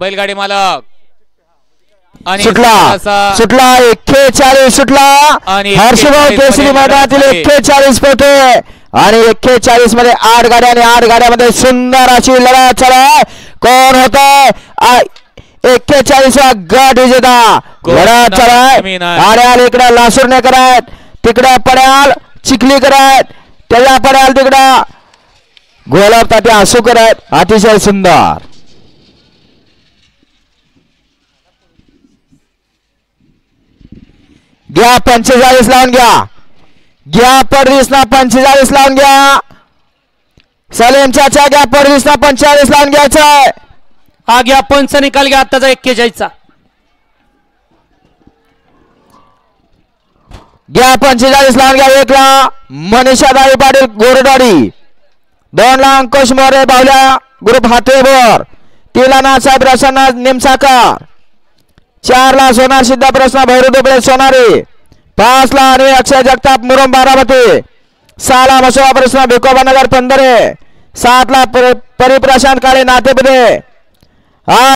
बैलगाडी मालक आणि सुटला 41 सुटला हर्षभाऊ केसरी मैदानातील 41 पोटे आणि 41 मध्ये 8 गाड्या आणि 8 गाड्यामध्ये सुंदर अशी लढत चालू आहे. कोण होत 41वा गट विजेता लढत चालू आहे. आड्याल इकडे लासूरनेकर आहेत, तिकडे पड्याल चिखलीकर आहेत, त्याच्या पड्याल तिकडं गोलाब ताटे आसूकर आहेत. अतिशय सुंदर घ्या 45 लावून घ्या परदेश ना 45 लावून घ्या. सलीम चाचा घ्या परदेश ना 45 लावून घ्यायचं. हा घ्या पंच निकाल घ्या आताचा 41 चा घ्या 45 लावून घ्या. 1 ला मनीषा दाई पाटील गोरडाडी, 2 ला अंकुश मोरे बावल्या ग्रुप हातेवर, 3 ला नासाहेब रसना निमसाकर, 4 ला सोनार सिद्धा प्रश्न भैरू दुबळे सोनारी, 5 ला आणि अक्षय जगताप मुरुम बारामती, 6 ला मसोबा प्रश्न भिकोबानगर पंधरे, 7 ला परिप्रशांत काळे नातेपुते.